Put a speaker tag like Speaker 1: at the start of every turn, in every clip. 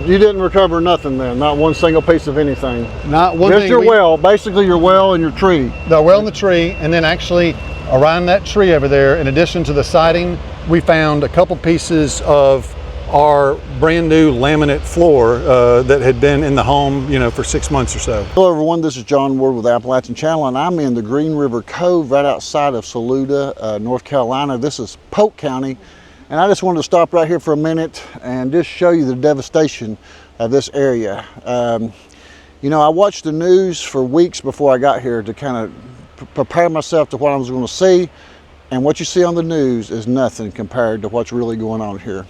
Speaker 1: you didn't recover nothing then, not one single piece of anything.
Speaker 2: Not one
Speaker 1: Just
Speaker 2: thing.
Speaker 1: your well, basically your well and your tree.
Speaker 2: The well and the tree, and then actually around that tree over there, in addition to the siding, we found a couple pieces of our brand new laminate floor that had been in the home, you know, for 6 months or so.
Speaker 1: Hello everyone, this is John Ward with Appalachian Channel, and I'm in the Green River Cove right outside of Saluda, North Carolina. This is Polk County, and I just wanted to stop right here for a minute and just show you the devastation of this area. You know, I watched the news for weeks before I got here to kind of prepare myself to what I was going to see, and what you see on the news is nothing compared to what's really going on here.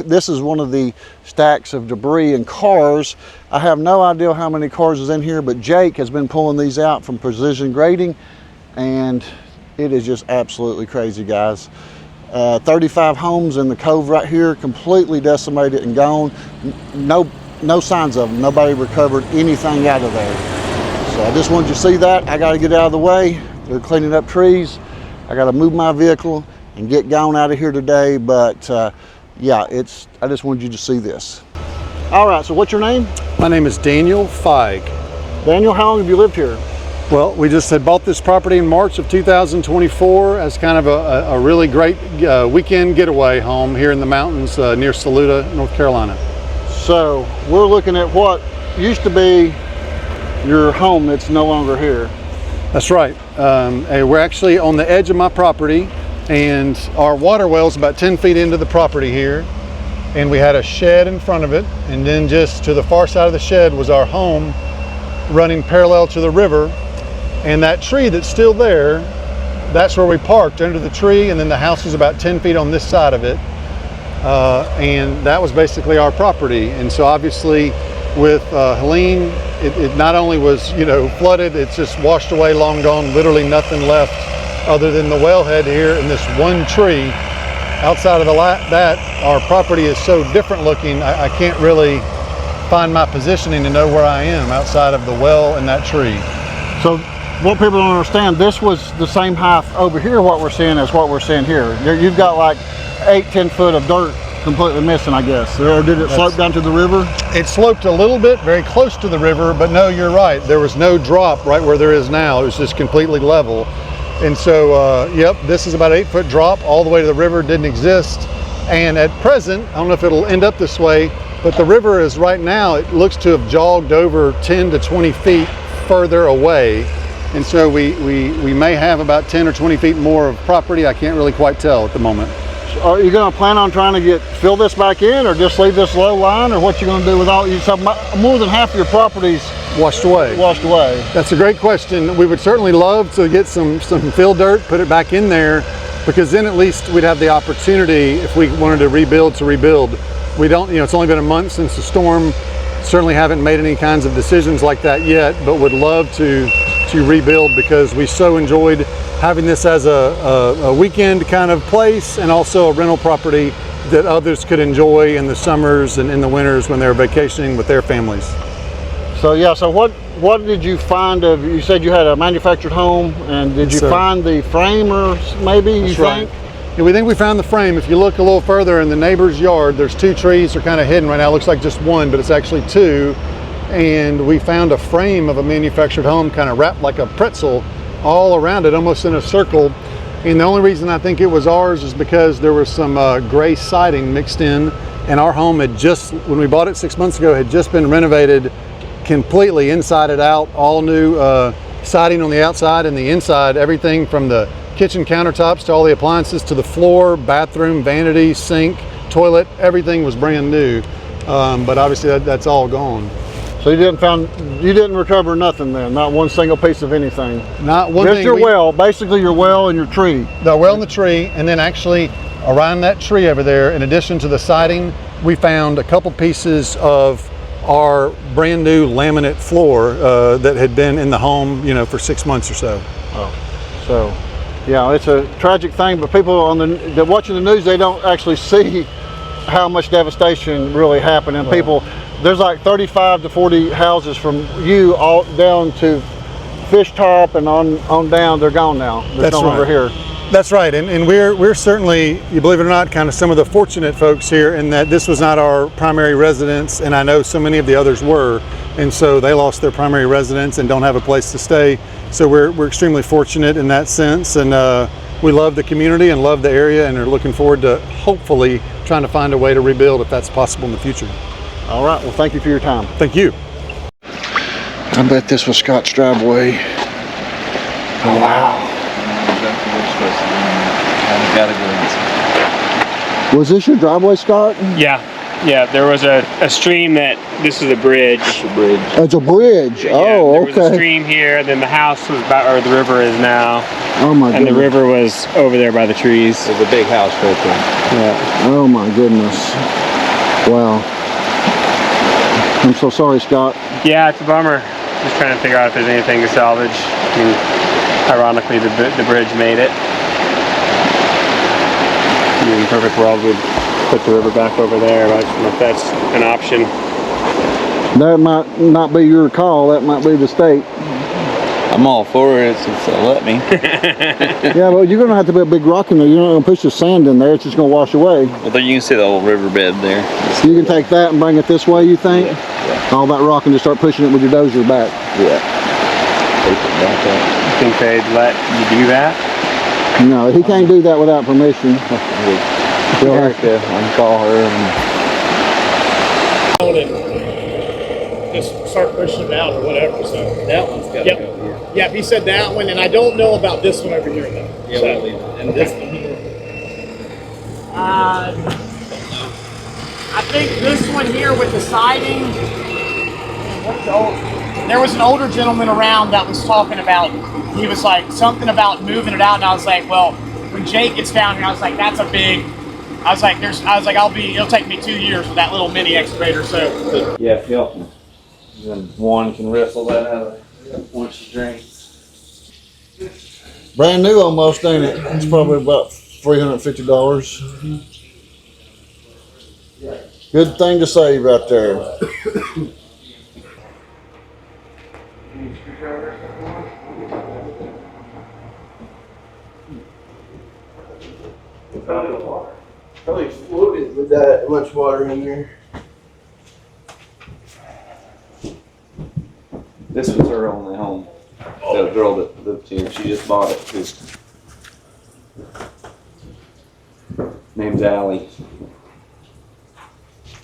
Speaker 1: This is one of the stacks of debris and cars. I have no idea how many cars is in here, but Jake has been pulling these out from precision grading, and it is just absolutely crazy, guys. 35 homes in the cove right here, completely decimated and gone. No signs of them. Nobody recovered anything out of there. So I just wanted you to see that. I got to get out of the way. They're cleaning up trees. I got to move my vehicle and get gone out of here today, but yeah, I just wanted you to see this. All right, so what's your name?
Speaker 2: My name is Daniel Feig.
Speaker 1: Daniel, how long have you lived here?
Speaker 2: Well, we just had bought this property in March of 2024 as kind of a really great weekend getaway home here in the mountains near Saluda, North Carolina.
Speaker 1: So we're looking at what used to be your home that's no longer here.
Speaker 2: That's right. We're actually on the edge of my property, and our water well is about 10 feet into the property here, and we had a shed in front of it, and then just to the far side of the shed was our home running parallel to the river. And that tree that's still there, that's where we parked, under the tree, and then the house was about 10 feet on this side of it, and that was basically our property. And so obviously with Helene, it not only was, you know, flooded, it's just washed away, long gone, literally nothing left other than the wellhead here and this one tree. Outside of that, our property is so different looking, I can't really find my positioning to know where I am outside of the well and that tree.
Speaker 1: So what people don't understand, this was the same height over here, what we're seeing, as what we're seeing here. You've got like 8-10 foot of dirt completely missing, I guess. Or did it slope down to the river? It
Speaker 2: sloped a little bit, very close to the river, but no, you're right. There was no drop right where there is now. It was just completely level. And so, yep, this is about 8 foot drop all the way to the river, didn't exist. And at present, I don't know if it'll end up this way, but the river is right now, it looks to have jogged over 10 to 20 feet further away. And so we may have about 10 or 20 feet more of property. I can't really quite tell at the moment.
Speaker 1: So are you going to plan on trying to fill this back in, or just leave this low line, or what you going to do with all you? So more than half of your properties
Speaker 2: washed away. That's a great question. We would certainly love to get some fill dirt, put it back in there, because then at least we'd have the opportunity, if we wanted to rebuild. We don't, you know, it's only been a month since the storm. Certainly haven't made any kinds of decisions like that yet, but would love to rebuild, because we so enjoyed having this as a weekend kind of place, and also a rental property that others could enjoy in the summers and in the winters when they're vacationing with their families.
Speaker 1: So yeah, so what did you find of, you said you had a manufactured home, and did you find the frame, or maybe you think?
Speaker 2: Yeah, we think we found the frame. If you look a little further in the neighbor's yard, there's two trees that are kind of hidden right now. It looks like just one, but it's actually two. And we found a frame of a manufactured home kind of wrapped like a pretzel all around it, almost in a circle. And the only reason I think it was ours is because there was some gray siding mixed in, and our home had just, when we bought it 6 months ago, had just been renovated completely inside and out, all new siding on the outside and the inside, everything from the kitchen countertops to all the appliances to the floor, bathroom, vanity, sink, toilet, everything was brand new. But obviously that's all gone.
Speaker 1: So you didn't recover nothing then, not one single piece of anything?
Speaker 2: Not one thing.
Speaker 1: Just your well, basically your well and your tree.
Speaker 2: The well and the tree, and then actually around that tree over there, in addition to the siding, we found a couple pieces of our brand new laminate floor that had been in the home, you know, for 6 months or so.
Speaker 1: Oh, so yeah, it's a tragic thing, but people that watching the news, they don't actually see how much devastation really happened. And people, there's like 35 to 40 houses from you all down to Fish Top and on down. They're gone now. They're no longer here.
Speaker 2: That's right, and we're certainly, you believe it or not, kind of some of the fortunate folks here in that this was not our primary residence, and I know so many of the others were, and so they lost their primary residence and don't have a place to stay. So we're extremely fortunate in that sense, and we love the community and love the area, and are looking forward to hopefully trying to find a way to rebuild if that's possible in the future.
Speaker 1: All right, well, thank you for your time.
Speaker 2: Thank you.
Speaker 1: I bet this was Scott's driveway. Oh, wow. Was this your driveway, Scott?
Speaker 3: Yeah, there was a stream this is a bridge. It's a bridge.
Speaker 1: It's a bridge.
Speaker 3: Yeah,
Speaker 1: oh,
Speaker 3: there
Speaker 1: okay.
Speaker 3: was a stream here, then the house was or the river is now.
Speaker 1: Oh my goodness.
Speaker 3: And the river was over there by the trees.
Speaker 4: There's a big house right there.
Speaker 3: Yeah.
Speaker 1: Oh my goodness. Wow. I'm so sorry, Scott.
Speaker 3: Yeah, it's a bummer. Just trying to figure out if there's anything to salvage. I mean, ironically, the bridge made it. In a perfect world, we'd put the river back over there, but I don't know if that's an option.
Speaker 1: That might not be your call. That might be the state.
Speaker 4: I'm all for it since they'll let me.
Speaker 1: Yeah, but you're going to have to put a big rock in there. You're not going to push the sand in there. It's just going to wash away.
Speaker 4: Well, there you can see the old riverbed there.
Speaker 1: You can take that and bring it this way, you think?
Speaker 4: Yeah.
Speaker 1: All that rock and just start pushing it with your dozer back.
Speaker 4: Yeah. Take it back up.
Speaker 3: You think they'd let you do that?
Speaker 1: No, he can't do that without permission. He'll have to.
Speaker 4: I can call her and
Speaker 5: just start pushing them out or whatever. So
Speaker 4: that one's got to go here.
Speaker 5: Yeah, he said that one, and I don't know about this one over here though.
Speaker 4: Yeah, we'll leave it. And this one here.
Speaker 5: I think this one here with the siding. There was an older gentleman around that was talking about. He was like something about moving it out, and I was like, well, when Jake gets down here, I was like, that's a big. I was like, it'll take me 2 years with that little mini excavator. So
Speaker 4: Yeah, if y'all can, then one can wrestle that out of there once she drinks.
Speaker 1: Brand new almost, ain't it? It's probably about $350. Good thing to save right there.
Speaker 6: Probably floated with that much water in there.
Speaker 4: This was her only home. The girl that lived here, she just bought it too. Name's Allie.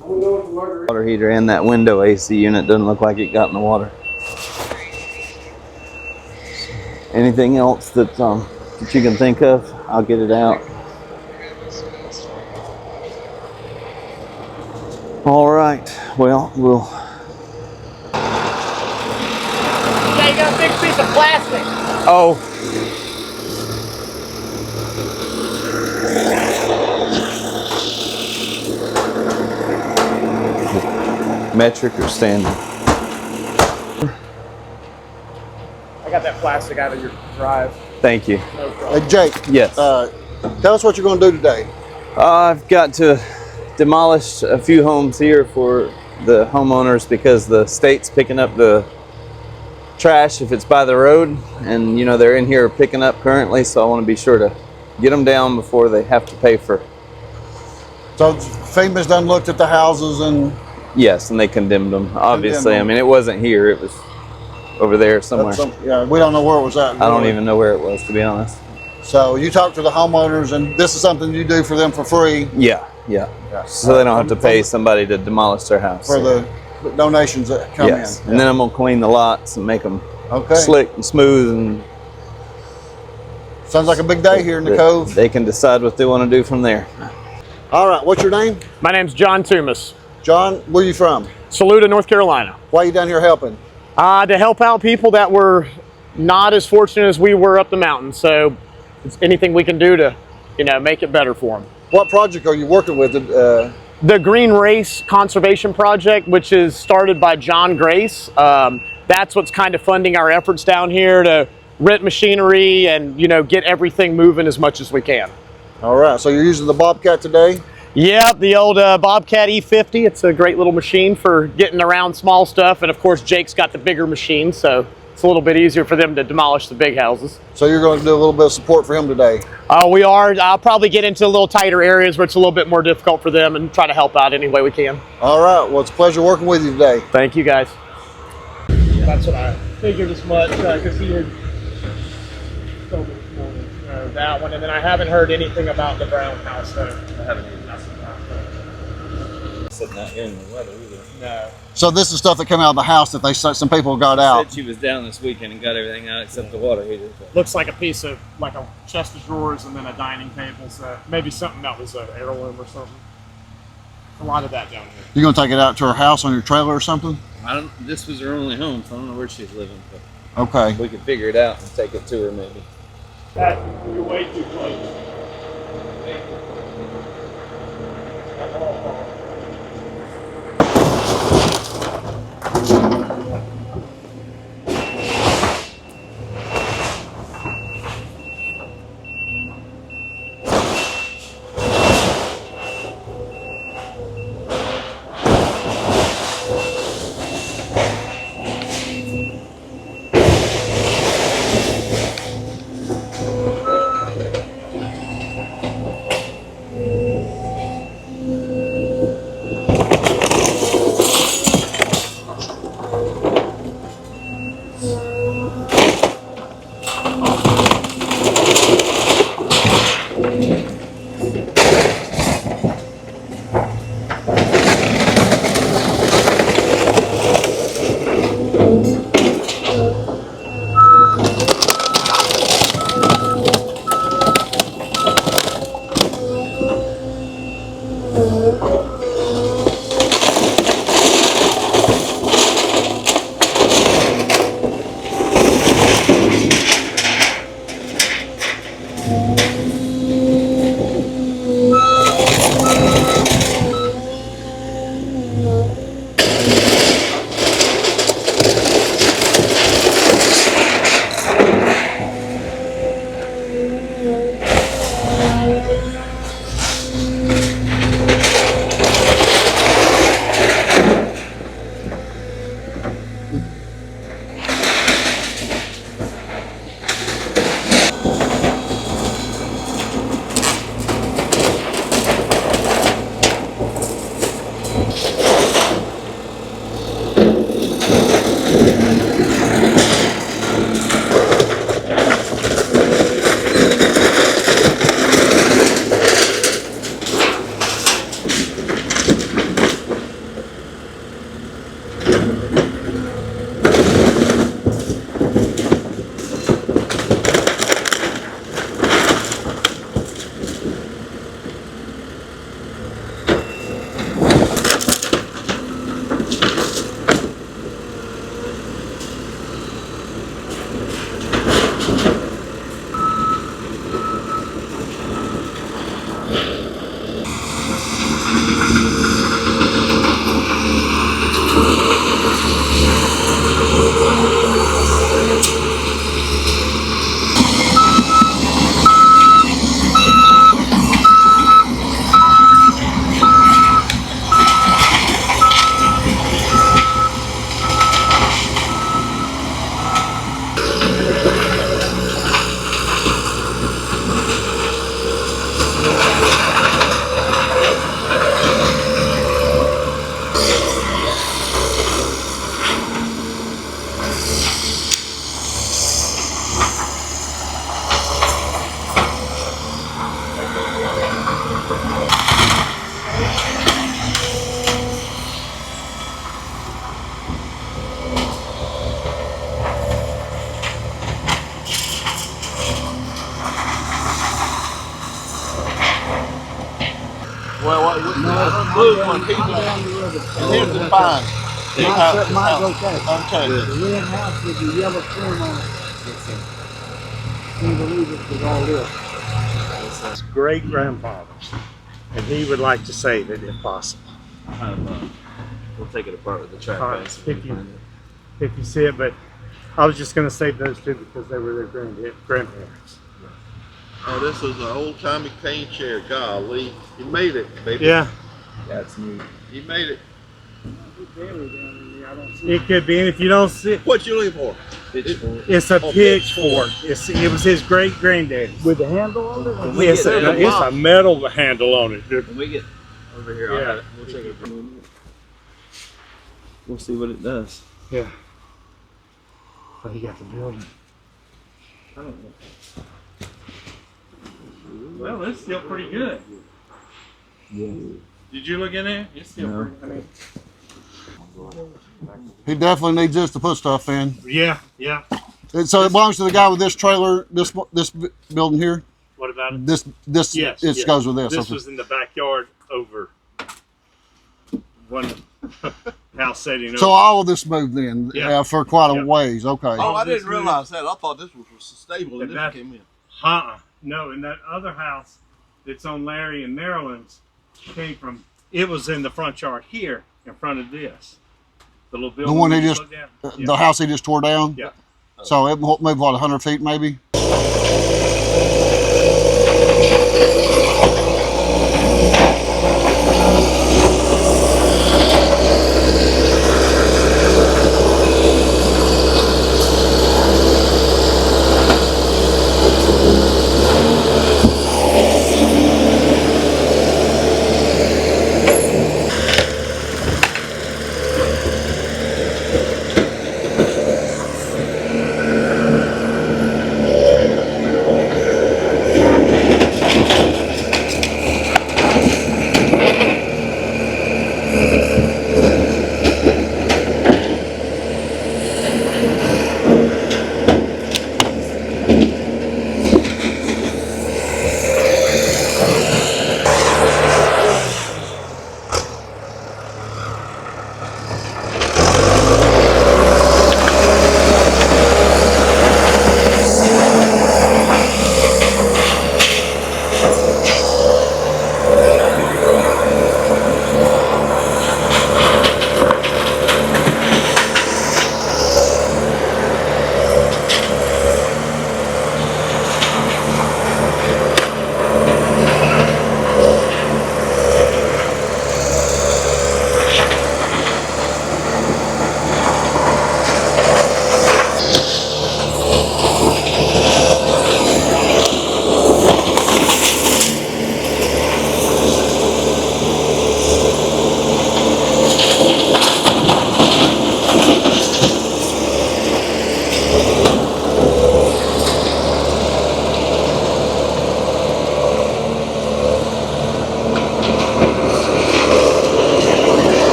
Speaker 4: Water heater and that window AC unit doesn't look like it got in the water. Anything else that you can think of, I'll get it out. All right, well, we'll.
Speaker 5: yeah, you got a big piece of plastic.
Speaker 4: Oh. Metric or standard?
Speaker 5: I got that plastic out of your drive.
Speaker 4: Thank you.
Speaker 5: No problem.
Speaker 1: Hey, Jake.
Speaker 4: Yes.
Speaker 1: Tell us what you're going to do today.
Speaker 4: I've got to demolish a few homes here for the homeowners because the state's picking up the trash if it's by the road, and you know they're in here picking up currently, so I want to be sure to get them down before they have to pay for.
Speaker 1: So FEMA's done looked at the houses and.
Speaker 4: Yes, and they condemned them. Obviously,
Speaker 1: Condemned them.
Speaker 4: I mean it wasn't here; it was over there somewhere.
Speaker 1: Yeah, we don't know where it was at.
Speaker 4: I don't even know where it was, to be honest.
Speaker 1: So you talk to the homeowners, and this is something you do for them for free.
Speaker 4: Yeah. So they don't have to pay somebody to demolish their house.
Speaker 1: For the donations that come in.
Speaker 4: And then I'm gonna clean the lots and make them
Speaker 1: Okay.
Speaker 4: slick and smooth, and
Speaker 1: Sounds like a big day here in the Cove.
Speaker 4: they can decide what they want to do from there.
Speaker 1: All right, what's your name?
Speaker 5: My name's John Toomas,
Speaker 1: John, where you from?
Speaker 5: Saluda, North Carolina.
Speaker 1: Why are you down here helping?
Speaker 5: To help out people that were not as fortunate as we were up the mountain. So it's anything we can do to, make it better for them.
Speaker 1: What project are you working with?
Speaker 5: The Green Race Conservation Project, which is started by John Grace. That's what's kind of funding our efforts down here to rent machinery and, get everything moving as much as we can.
Speaker 1: All right, so you're using the Bobcat today?
Speaker 5: Yep, the old Bobcat E50. It's a great little machine for getting around small stuff. And of course, Jake's got the bigger machine, so it's a little bit easier for them to demolish the big houses.
Speaker 1: So you're going to do a little bit of support for him today?
Speaker 5: We are. I'll probably get into a little tighter areas where it's a little bit more difficult for them and try to help out any way we can.
Speaker 1: All right. Well, it's a pleasure working with you today.
Speaker 5: Thank you, guys. That's what I figured as much, because he had told me this morning, that one, and then I haven't heard anything about the brown house, though. I haven't even nothing about that.
Speaker 4: Sitting out here in the weather either.
Speaker 5: No.
Speaker 1: So this is stuff that came out of the house that some people got out.
Speaker 4: Said she was down this weekend and got everything out except the water heater.
Speaker 5: Looks like a piece of, like a chest of drawers and then a dining table, so maybe something that was an heirloom or something. A lot of that down here.
Speaker 1: You going to take it out to her house on your trailer or something?
Speaker 4: This was her only home, so I don't know where she's living, but
Speaker 1: Okay.
Speaker 4: we could figure it out and take it to her maybe.
Speaker 5: You're way too close.
Speaker 6: Well, the blue one, he's here's the fine.
Speaker 7: Mine's okay.
Speaker 6: Okay.
Speaker 7: The red house with the yellow trim on it. Can't believe it was all this.
Speaker 8: His great grandfather, and he would like to save it if possible.
Speaker 4: We'll take it apart with the track
Speaker 8: All right,
Speaker 4: base.
Speaker 8: if you see it, but I was just going to save those two because they were their grandparents.
Speaker 6: Oh, this is an old-timey cane chair. Golly, you made it, baby.
Speaker 8: Yeah.
Speaker 4: That's neat.
Speaker 6: You made it.
Speaker 7: barely down in there. I don't see
Speaker 8: It could be, and if you don't see,
Speaker 6: What you looking for?
Speaker 8: it's a pitchfork. It was his great granddad's.
Speaker 7: with the handle on it.
Speaker 8: It's a metal handle on it.
Speaker 4: When we get over here,
Speaker 8: Yeah.
Speaker 4: we'll check it. We'll see what it does.
Speaker 8: Yeah. Oh, he got the building.
Speaker 4: I don't know.
Speaker 8: Well, it's still pretty good.
Speaker 4: Yeah.
Speaker 8: Did you look in there? It's still
Speaker 4: No.
Speaker 8: pretty. I mean,
Speaker 1: He definitely needs this to put stuff in.
Speaker 8: yeah, yeah.
Speaker 1: And so it belongs to the guy with this trailer, this building here.
Speaker 8: What about it?
Speaker 1: This
Speaker 8: Yes.
Speaker 1: it
Speaker 8: yes.
Speaker 1: goes with this.
Speaker 8: This
Speaker 1: Okay.
Speaker 8: was in the backyard over one house setting.
Speaker 1: So
Speaker 8: over.
Speaker 1: all of this moved in
Speaker 8: Yeah.
Speaker 1: for quite a
Speaker 8: Yeah.
Speaker 1: ways. Okay.
Speaker 6: Oh, I
Speaker 8: this
Speaker 6: didn't realize that. I thought this was stable and
Speaker 8: And
Speaker 6: this
Speaker 8: that-
Speaker 6: came in.
Speaker 8: No, and that other house that's on Larry and Maryland's came from. It was in the front yard here, in front of this. The little building.
Speaker 1: one he
Speaker 8: we
Speaker 1: just-
Speaker 8: put down.
Speaker 1: The house he just tore down.
Speaker 8: Yeah.
Speaker 1: So it moved what 100 feet maybe.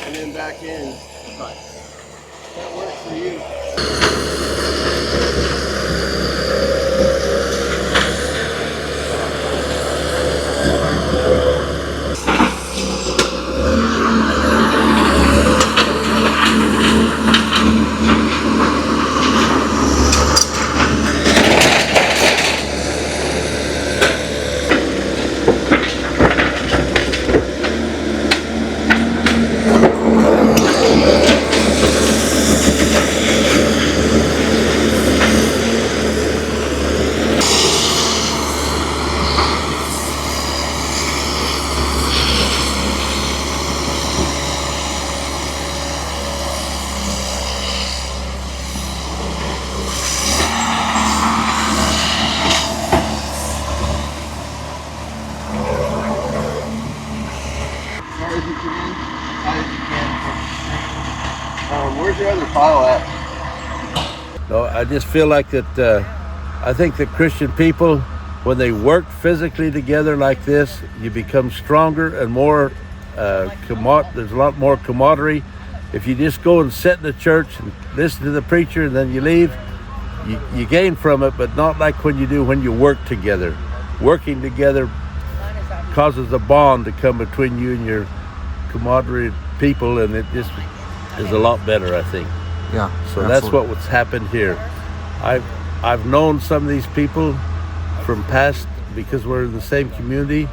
Speaker 6: And then back in. That works for you. Where's your other file at?
Speaker 9: No, I just feel like that. I think that Christian people, when they work physically together like this, you become stronger and more. There's a lot more camaraderie. If you just go and sit in the church and listen to the preacher and then you leave, you gain from it, but not like when you work together. Working together causes a bond to come between you and your camaraderie people, and it just is a lot better, I think.
Speaker 1: Yeah.
Speaker 9: So that's what's happened here. I've known some of these people from past because we're in the same community,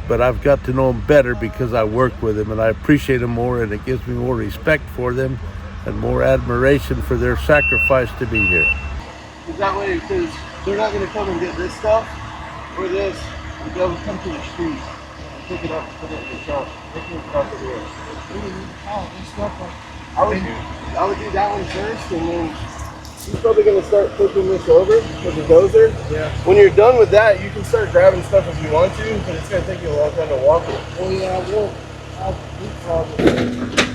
Speaker 9: but I've got to know them better because I work with them, and I appreciate them more, and it gives me more respect for them and more admiration for their sacrifice to be here.
Speaker 10: That way, because they're not going to come and get this stuff or this, they'll come to the street and pick it up and put it in the truck. They can across the door. I would do that one first, and then he's probably going to start flipping this over with the dozer. Yeah. When you're done with that, you can start grabbing stuff if you want to, but it's going to take you a long time to walk it. Oh yeah, I will. I'll do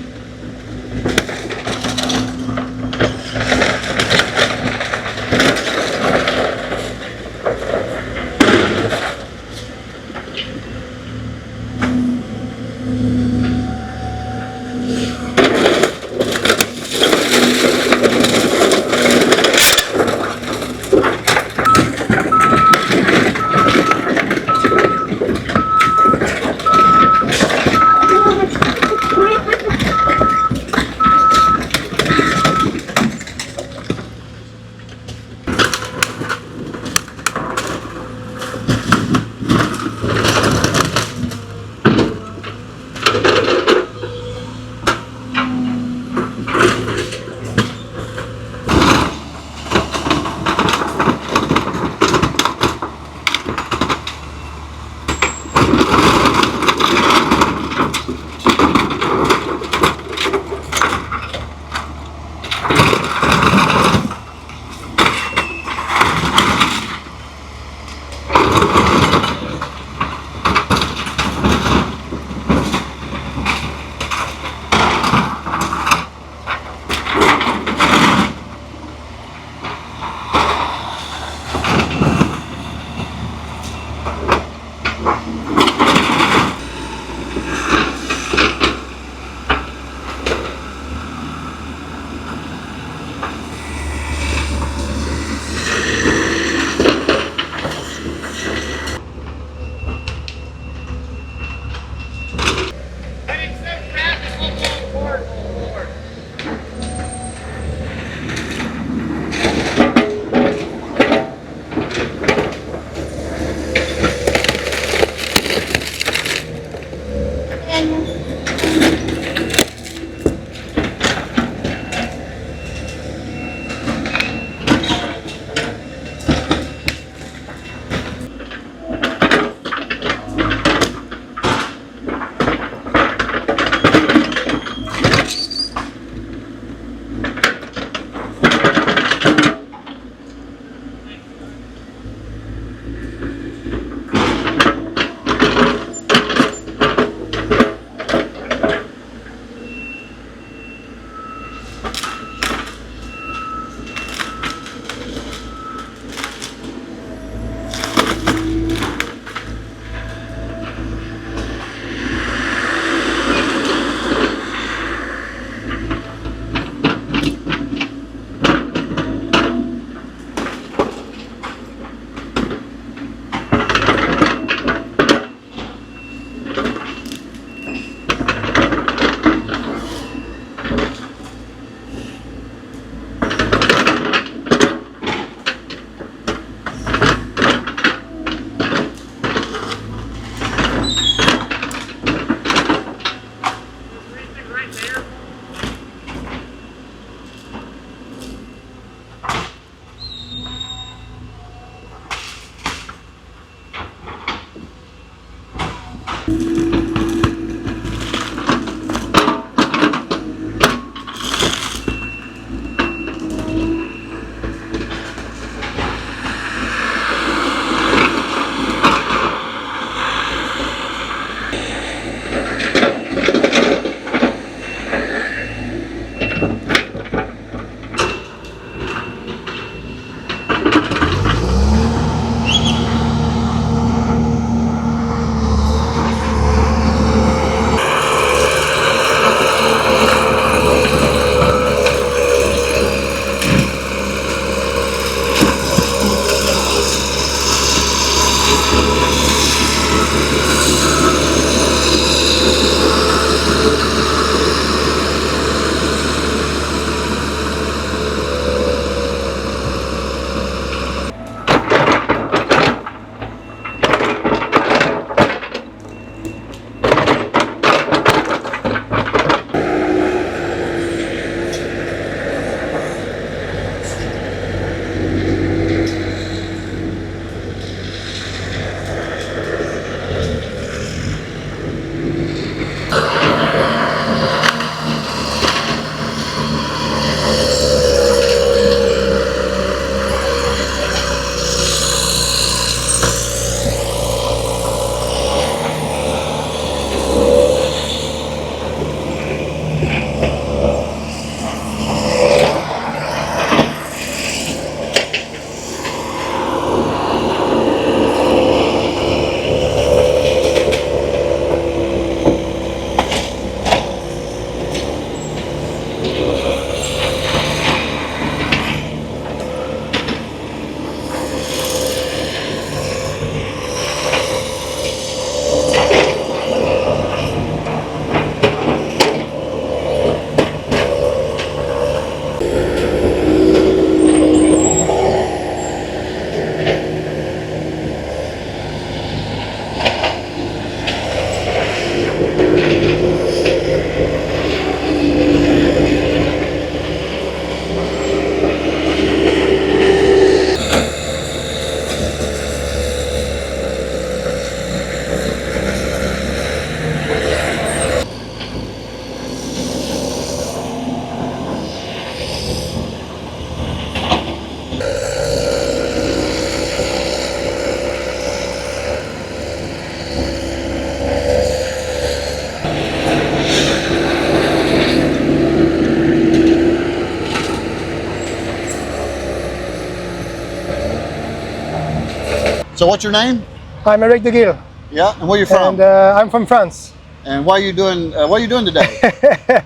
Speaker 1: So what's your name?
Speaker 7: I'm Eric DeGille.
Speaker 1: Yeah, and where you from?
Speaker 7: And I'm from France.
Speaker 1: And what are you doing today?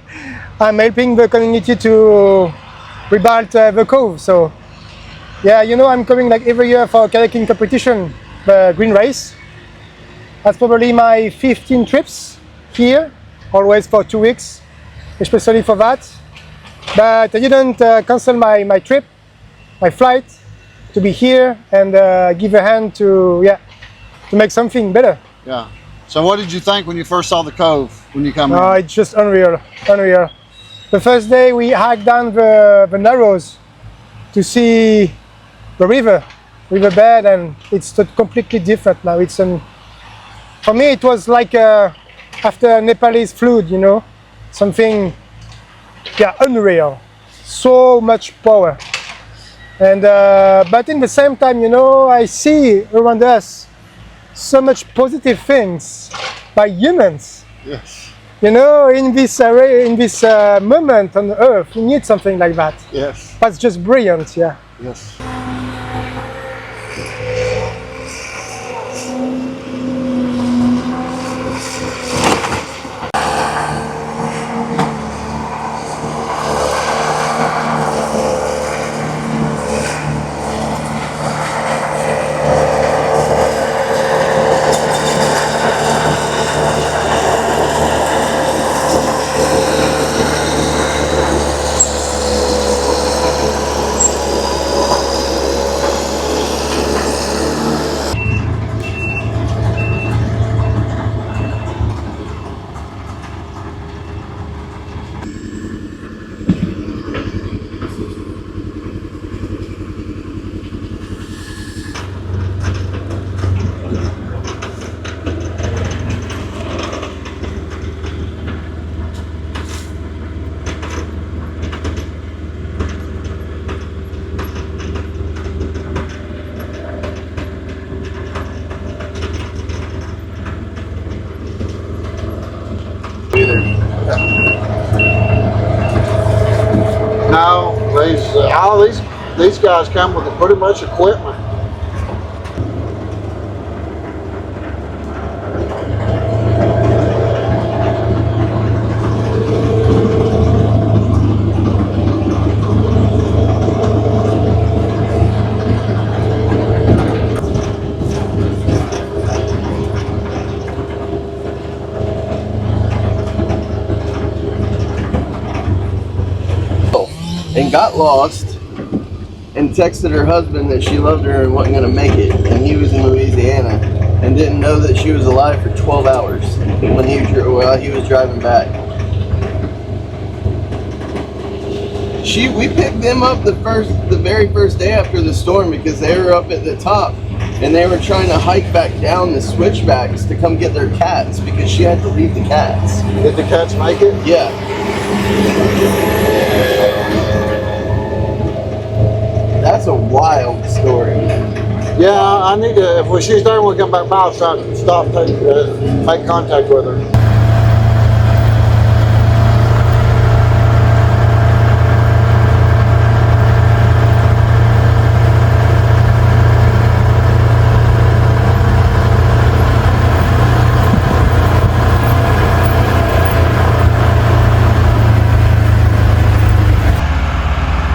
Speaker 7: I'm helping the community to rebuild the cove. So, yeah, you know, I'm coming like every year for kayaking competition, the Green Race. That's probably my 15 trips here, always for 2 weeks, especially for that. But I didn't cancel my trip, my flight, to be here and give a hand to make something better.
Speaker 1: Yeah. So what did you think when you first saw the cove when you come in?
Speaker 7: It's just unreal, unreal. The first day we hiked down the Narrows to see the riverbed, and it's completely different now. For me it was like after Nepalese flood, you know, something, unreal. So much power. And but in the same time, you know, I see around us so much positive things by humans.
Speaker 1: Yes.
Speaker 7: You know, in this moment on Earth, we need something like that.
Speaker 1: Yes.
Speaker 7: That's just brilliant, yeah.
Speaker 1: Yes. No, all these guys come with pretty much equipment.
Speaker 10: And got lost and texted her husband that she loved her and wasn't going to make it, and he was in Louisiana and didn't know that she was alive for 12 hours when he was driving back. We picked them up the very first day after the storm because they were up at the top and they were trying to hike back down the switchbacks to come get their cats because she had to leave the cats.
Speaker 1: Did the cats make it?
Speaker 10: Yeah. That's a wild story.
Speaker 1: Yeah, I need to, if she's there when we come back by, I'll stop, make contact with her.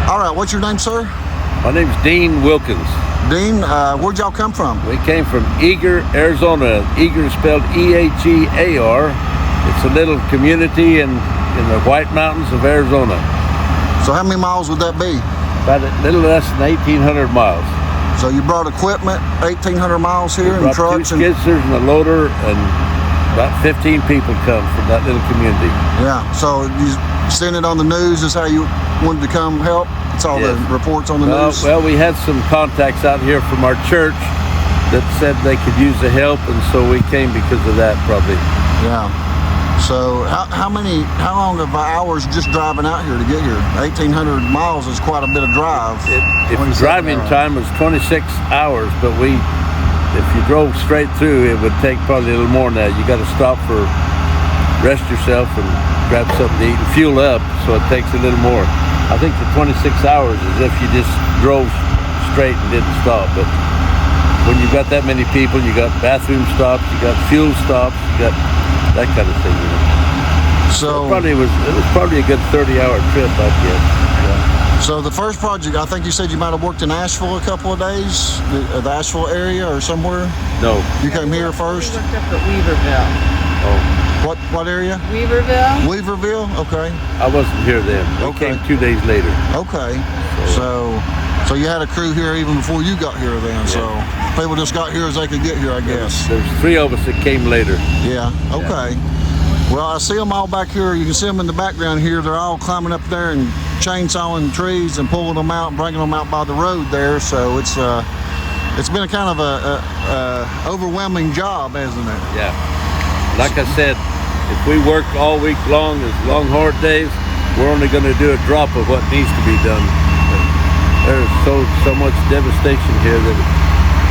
Speaker 1: All right, what's your name, sir?
Speaker 9: My name's Dean Wilkins.
Speaker 1: Dean, where'd y'all come from?
Speaker 9: We came from Eagar, Arizona. Eagar is spelled E-H-E-A-R. It's a little community in the White Mountains of Arizona.
Speaker 1: So how many miles would that be?
Speaker 9: About a little less than 1,800 miles.
Speaker 1: So you brought equipment, 1,800 miles here,
Speaker 9: We
Speaker 1: and
Speaker 9: brought
Speaker 1: trucks?
Speaker 9: two skidsers and a loader, and about 15 people come from that little community.
Speaker 1: Yeah, so you seen it on the news is how you wanted to come help? It's all
Speaker 9: Yes.
Speaker 1: the reports on the news?
Speaker 9: Well, we had some contacts out here from our church that said they could use the help, and so we came because of that, probably.
Speaker 1: Yeah. So how long of hours just driving out here to get here? 1,800 miles is quite a bit of drive.
Speaker 9: If the driving time was 26 hours, but if you drove straight through, it would take probably a little more than that. You got to stop for rest yourself and grab something to eat and fuel up, so it takes a little more. I think the 26 hours is if you just drove straight and didn't stop, but when you got that many people, you got bathroom stops, you got fuel stops, you got that kind of thing.
Speaker 1: So
Speaker 9: it was probably a good 30-hour trip, I'd guess. Yeah.
Speaker 1: So the first project, I think you said you might have worked in Asheville a couple of days, the Asheville area or somewhere?
Speaker 9: No.
Speaker 1: You came here first?
Speaker 11: We worked up at Weaverville.
Speaker 9: Oh.
Speaker 1: What area?
Speaker 11: Weaverville.
Speaker 1: Weaverville, okay.
Speaker 9: I wasn't here then. We came 2 days later.
Speaker 1: Okay. So you had a crew here even before you got here then, so people just got here as they could get here, I guess.
Speaker 9: There's 3 of us that came later.
Speaker 1: Yeah, okay. Well, I see them all back here. You can see them in the background here. They're all climbing up there and chainsawing trees and pulling them out and bringing them out by the road there. So it's been a kind of a overwhelming job, hasn't it?
Speaker 9: Yeah. Like I said, if we work all week long, as long hard days, we're only going to do a drop of what needs to be done. There's so much devastation here that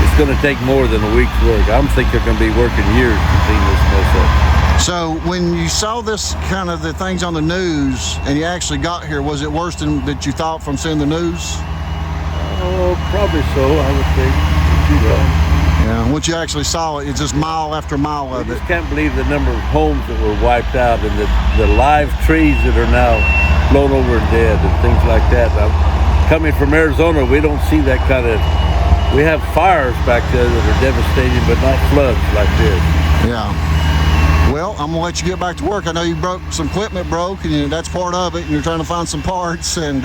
Speaker 9: it's going to take more than a week's work. I'm thinking they're going to be working years to clean this mess up.
Speaker 1: So when you saw this kind of the things on the news and you actually got here, was it worse than that you thought from seeing the news?
Speaker 9: Oh, probably so, I would think.
Speaker 1: Yeah, once you actually saw it, it's just mile after mile of it.
Speaker 9: I just can't believe the number of homes that were wiped out and the live trees that are now blown over and dead and things like that. Coming from Arizona, we don't see that kind of, we have fires back there that are devastating, but not floods like this.
Speaker 1: Yeah. Well, I'm gonna let you get back to work. I know you broke some equipment, and that's part of it, and you're trying to find some parts, and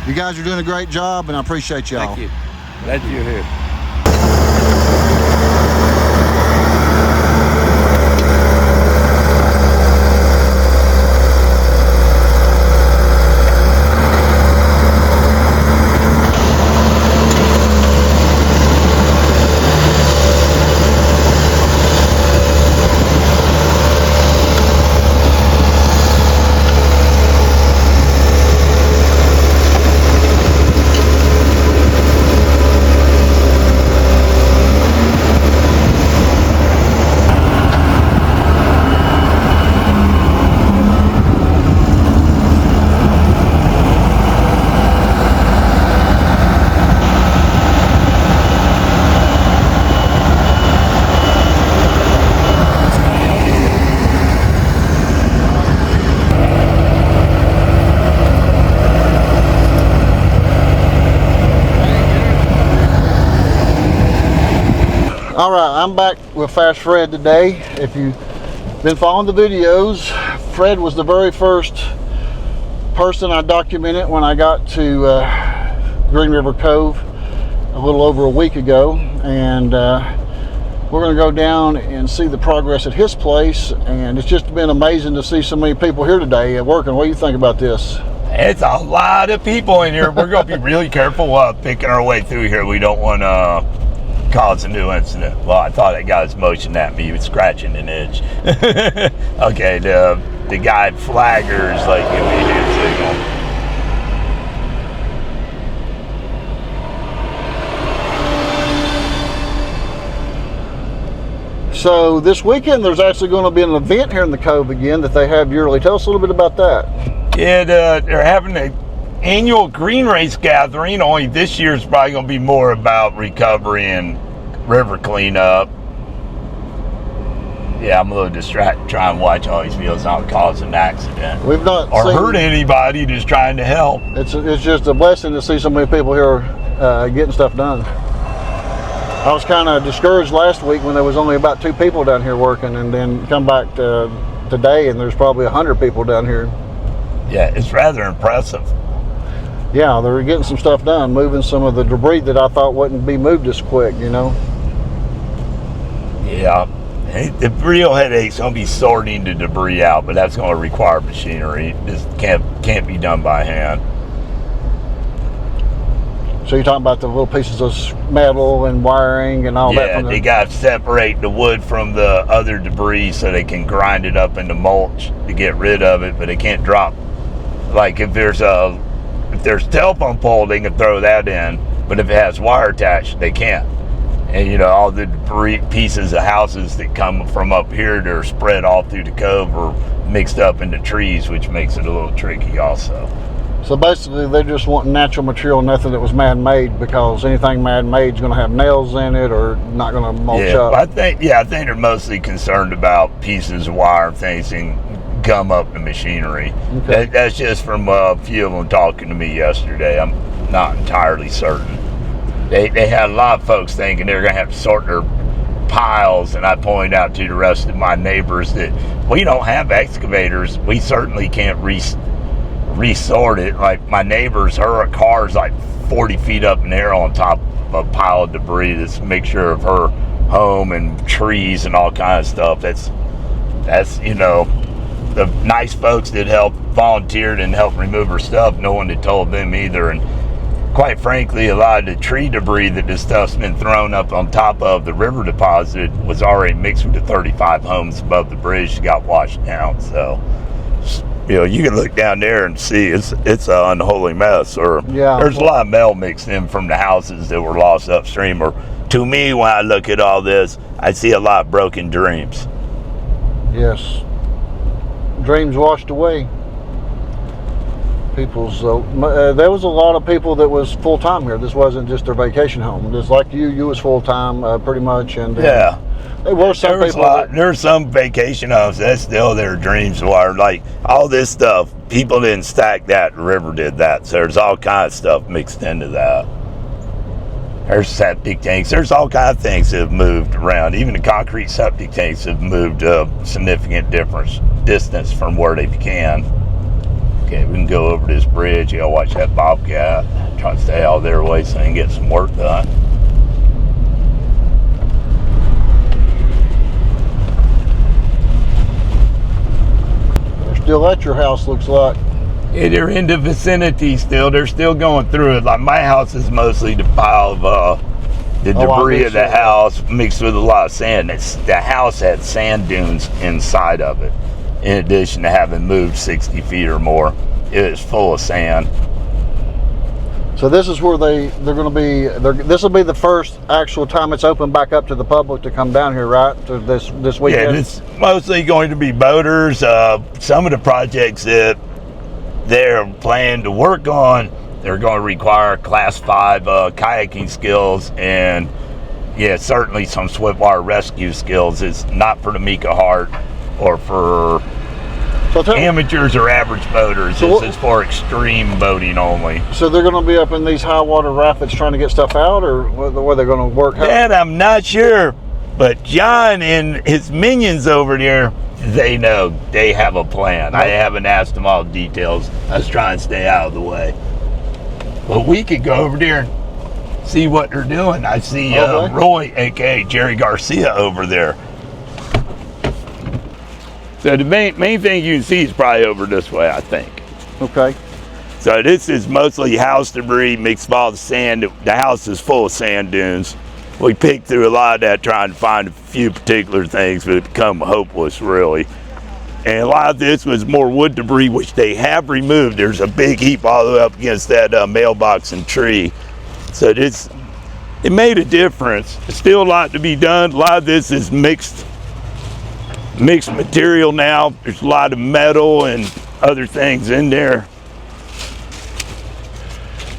Speaker 1: you guys are doing a great job, and I appreciate y'all.
Speaker 9: Thank you. Glad you're here.
Speaker 1: All right, I'm back with Fast Fred today. If you've been following the videos, Fred was the very first person I documented when I got to Green River Cove a little over a week ago, and we're going to go down and see the progress at his place. And it's just been amazing to see so many people here today working. What do you think about this?
Speaker 12: It's a lot of people in here. We're going to be really careful picking our way through here. We don't want to cause a new incident. Well, I thought that guy was motioning at me. He was scratching an itch. Okay, the guy flaggers like give me a hand
Speaker 1: signal. So this weekend there's actually going to be an event here in the Cove again that they have yearly. Tell us a little bit about that.
Speaker 12: Yeah, they're having an annual green race gathering, only this year's probably going to be more about recovery and river cleanup. Yeah, I'm a little distracted trying to watch all these videos, not cause an accident.
Speaker 1: We've not
Speaker 12: or hurt anybody, just trying to help.
Speaker 1: It's just a blessing to see so many people here getting stuff done. I was kind of discouraged last week when there was only about 2 people down here working, and then come back to today and there's probably 100 people down here.
Speaker 12: Yeah, it's rather impressive.
Speaker 1: Yeah, they're getting some stuff done, moving some of the debris that I thought wouldn't be moved this quick, you know?
Speaker 12: Yeah, the real headache's going to be sorting the debris out, but that's going to require machinery. This can't be done by hand.
Speaker 1: So you're talking about the little pieces of metal and wiring and all that?
Speaker 12: Yeah, they got to separate the wood from the other debris so they can grind it up into mulch to get rid of it, but they can't drop. Like if there's telephone pole, they can throw that in, but if it has wire attached, they can't. And you know, all the debris pieces of houses that come from up here, they're spread all through the cove or mixed up into trees, which makes it a little tricky also.
Speaker 1: So basically, they're just wanting natural material, nothing that was man-made, because anything man-made is going to have nails in it or not going to mulch up.
Speaker 12: I think they're mostly concerned about pieces of wire and things and gum up the machinery.
Speaker 1: Okay.
Speaker 12: That's just from a few of them talking to me yesterday. I'm not entirely certain. They had a lot of folks thinking they're going to have to sort their piles, and I pointed out to the rest of my neighbors that we don't have excavators. We certainly can't resort it. Like my neighbor's, her car's like 40 feet up in the air on top of a pile of debris that's a mixture of her home and trees and all kinds of stuff. That's you know, the nice folks that volunteered and helped remove her stuff, no one had told them either. And quite frankly, a lot of the tree debris that this stuff's been thrown up on top of the river deposit was already mixed with the 35 homes above the bridge that got washed down. So, you know, you can look down there and see it's an unholy mess. Or there's a lot of metal mixed in from the houses that were lost upstream. Or to me, when I look at all this, I see a lot of broken dreams.
Speaker 1: Yes, dreams washed away. There was a lot of people that was full time here. This wasn't just their vacation home. Just like you was full time pretty much. And
Speaker 12: yeah,
Speaker 1: there were some people.
Speaker 12: There's some vacation homes that's still their dreams were. Like all this stuff, people didn't stack that. The river did that. So there's all kinds of stuff mixed into that. There's septic tanks. There's all kinds of things that have moved around. Even the concrete septic tanks have moved a significant distance from where they began. Okay, we can go over this bridge. You gotta watch that bobcat. Try to stay out of their way so they can get some work done.
Speaker 1: They're still at your house, looks like.
Speaker 12: Yeah, they're in the vicinity still. They're still going through it. Like my house is mostly the pile of the debris of the house mixed with a lot of sand. The house had sand dunes inside of it. In addition to having moved 60 feet or more, it is full of sand.
Speaker 1: So this is where they're going to be. This will be the first actual time it's open back up to the public to come down here, right? To this weekend.
Speaker 12: Yeah, it's mostly going to be boaters. Some of the projects that they're planning to work on, they're going to require Class 5 kayaking skills and certainly some swiftwater rescue skills. It's not for the meek of heart or for amateurs or average boaters. It's for extreme boating only.
Speaker 1: So they're going to be up in these high water rapids trying to get stuff out, or where they're going to work?
Speaker 12: That I'm not sure, but John and his minions over there, they know. They have a plan. I haven't asked them all the details. I was trying to stay out of the way. But we could go over there and see what they're doing. I see Roy, aka Jerry Garcia, over there. So the main thing you can see is probably over this way, I think.
Speaker 1: Okay.
Speaker 12: So this is mostly house debris mixed with all the sand. The house is full of sand dunes. We picked through a lot of that trying to find a few particular things, but it become hopeless, really. And a lot of this was more wood debris, which they have removed. There's a big heap all the way up against that mailbox and tree. So it made a difference. There's still a lot to be done. A lot of this is mixed material now. There's a lot of metal and other things in there.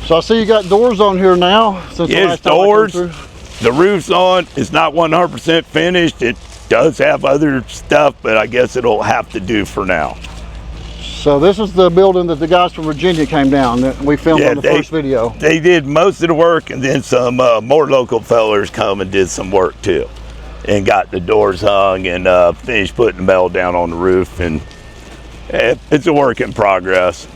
Speaker 1: So I see you got doors on here now.
Speaker 12: Yes, doors. The roof's on. It's not 100% finished. It does have other stuff, but I guess it'll have to do for now.
Speaker 1: So this is the building that the guys from Virginia came down that we filmed on the first video.
Speaker 12: They did most of the work, and then some more local fellers come and did some work too, and got the doors hung and finished putting the metal down on the roof, and it's a work in progress.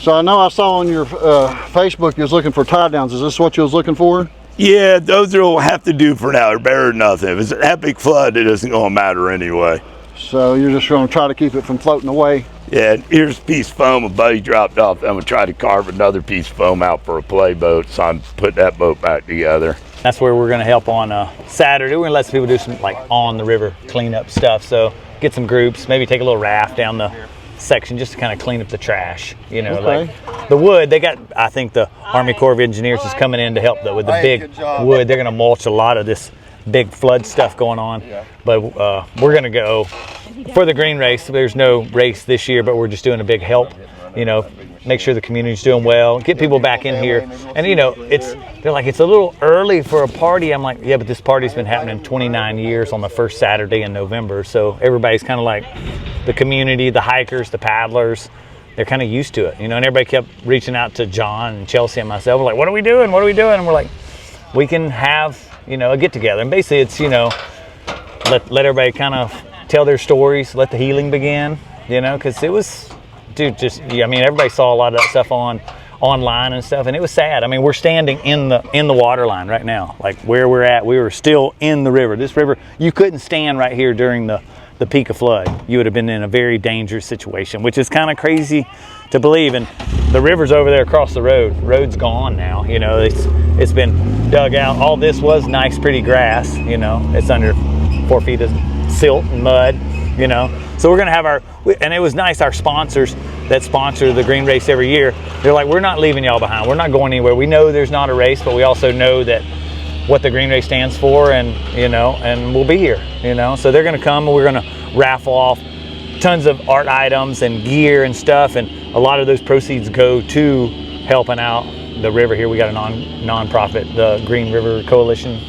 Speaker 1: So I know I saw on your Facebook you was looking for tie downs. Is this what you was looking for?
Speaker 12: Yeah, those will have to do for now. They're better than nothing. If it's an epic flood, it isn't going to matter anyway.
Speaker 1: So you're just going to try to keep it from floating away?
Speaker 12: Yeah, here's a piece of foam a buddy dropped off. I'm going to try to carve another piece of foam out for a play boat, so I'm putting that boat back together.
Speaker 13: That's where we're going to help on Saturday. We're going to let some people do some like on the river cleanup stuff. So get some groups, maybe take a little raft down the section just to kind of clean up the trash. You know, like the wood, they got, I think the Army Corps of Engineers is coming in to help with the big wood. They're going to mulch a lot of this big flood stuff going on. But we're going to go for the green race. There's no race this year, but we're just doing a big help, you know, make sure the community's doing well, get people back in here. And you know, they're like, it's a little early for a party. I'm like, yeah, but this party's been happening 29 years on the first Saturday in November. So everybody's kind of like, the community, the hikers, the paddlers, they're kind of used to it, you know. And everybody kept reaching out to John and Chelsea and myself. We're like, what are we doing? What are we doing? And we're like, we can have, you know, a get together. And basically it's, you know, let everybody kind of tell their stories, let the healing begin, you know, because it was, dude, just, yeah, I mean, everybody saw a lot of that stuff online and stuff, and it was sad. I mean, we're standing in the water line right now, like where we're at. We were still in the river. This river, you couldn't stand right here during the peak of flood. You would have been in a very dangerous situation, which is kind of crazy to believe. And the river's over there across the road. Road's gone now, you know. It's been dug out. All this was nice, pretty grass, you know. It's under 4 feet of silt and mud, you know. So we're gonna have and it was nice, our sponsors that sponsor the green race every year, they're like, we're not leaving y'all behind. We're not going anywhere. We know there's not a race, but we also know that what the green race stands for, and you know, and we'll be here, you know. So they're gonna come and we're gonna raffle off tons of art items and gear and stuff, and a lot of those proceeds go to helping out the river here. We got a non-profit, the Green River Coalition.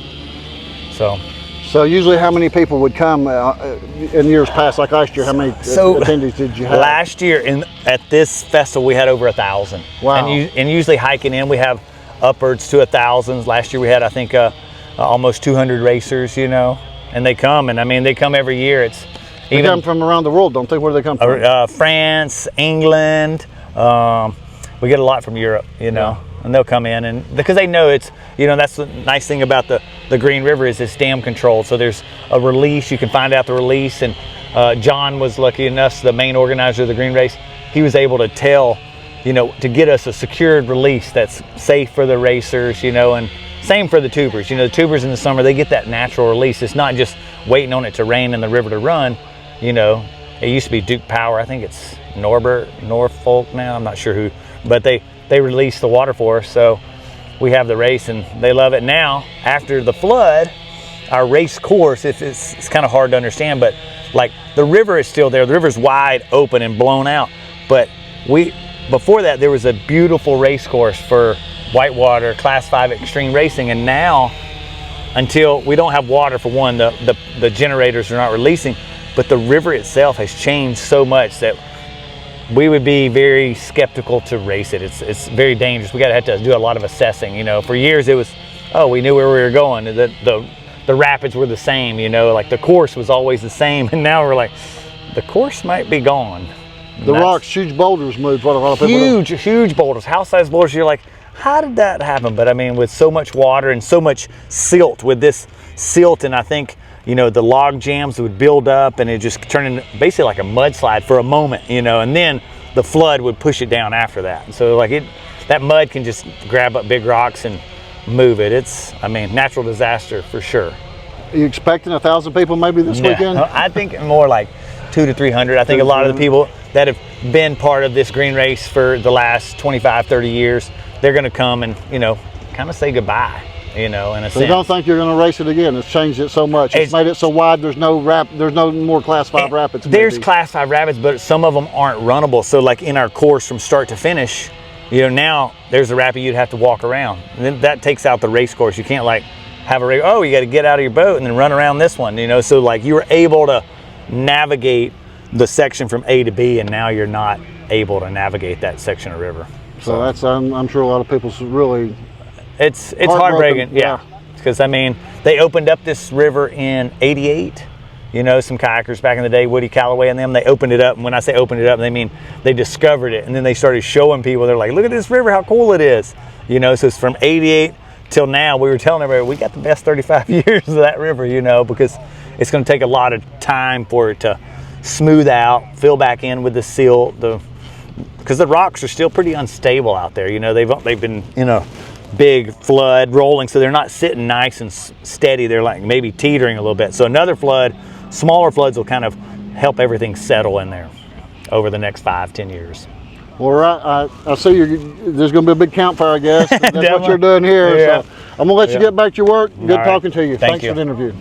Speaker 13: So
Speaker 1: usually how many people would come in years past, like last year, how many attendees did you have?
Speaker 13: Last year at this festival we had over 1,000.
Speaker 1: Wow.
Speaker 13: And usually hiking in we have upwards to 1,000. Last year we had, I think, almost 200 racers, you know, and they come, and I mean, they come every year.
Speaker 1: They come from around the world, don't they? Where do they come from?
Speaker 13: France, England. We get a lot from Europe, you know. Yeah. And they'll come in, and because they know it's, you know, that's the nice thing about the Green River is it's dam controlled. So there's a release, you can find out the release, and John was lucky enough, the main organizer of the green race, he was able to tell, you know, to get us a secured release that's safe for the racers, you know, and same for the tubers. You know, the tubers in the summer, they get that natural release. It's not just waiting on it to rain and the river to run, you know. It used to be Duke Power, I think it's Norfolk now, I'm not sure who, but they released the water for us, so we have the race and they love it. Now, after the flood, our race course, it's kind of hard to understand, but like the river is still there. The river's wide open and blown out, but before that there was a beautiful race course for whitewater Class 5 extreme racing, and now, until we don't have water, for one, the generators are not releasing, but the river itself has changed so much that we would be very skeptical to race it. It's very dangerous. We have to do a lot of assessing. You know, for years it was, we knew where we were going. The rapids were the same. You know, like the course was always the same. And now we're like, the course might be gone.
Speaker 1: The rocks, huge boulders moved. What a lot of people
Speaker 13: huge boulders, house-sized boulders. You're like, how did that happen? But I mean, with so much water and so much silt, with this silt, and I think, you know, the log jams would build up and it just turned into basically like a mudslide for a moment, you know, and then the flood would push it down after that. And so like that mud can just grab up big rocks and move it. It's, I mean, natural disaster for sure.
Speaker 1: Are you expecting 1,000 people maybe this weekend?
Speaker 13: I think more like 200 to 300. I think a lot of the people that have been part of this green race for the last 25, 30 years, they're going to come and, you know, kind of say goodbye. You know, in a sense.
Speaker 1: You don't think you're going to race it again? It's changed it so much. It's made it so wide. There's no more Class 5 rapids.
Speaker 13: There's Class 5 rapids, but some of them aren't runnable. So, like in our course from start to finish, you know, now there's a rapid you'd have to walk around, and then that takes out the race course. You can't like have a race. Oh, you got to get out of your boat and then run around this one. You know, so like you were able to navigate the section from A to B, and now you're not able to navigate that section of river.
Speaker 1: So that's I'm sure a lot of people's really.
Speaker 13: It's heartbreaking, yeah. Because I mean, they opened up this river in '88. You know, some kayakers back in the day, Woody Calloway and them, they opened it up. And when I say opened it up, they mean they discovered it, and then they started showing people. They're like, "Look at this river, how cool it is!" You know, so it's from '88 till now. We were telling everybody we got the best 35 years of that river. You know, because it's going to take a lot of time for it to smooth out, fill back in with the silt, because the rocks are still pretty unstable out there. You know, they've been in a big flood rolling, so they're not sitting nice and steady. They're like maybe teetering a little bit. So another flood, smaller floods, will kind of help everything settle in there over the next 5-10 years.
Speaker 1: Well, I see there's going to be a big campfire, I guess. That's what you're doing here.
Speaker 13: Yeah.
Speaker 1: So I'm gonna let you get back to your work. Good
Speaker 13: All right.
Speaker 1: talking to you.
Speaker 13: Thank
Speaker 1: Thanks
Speaker 13: you.
Speaker 1: for the interview.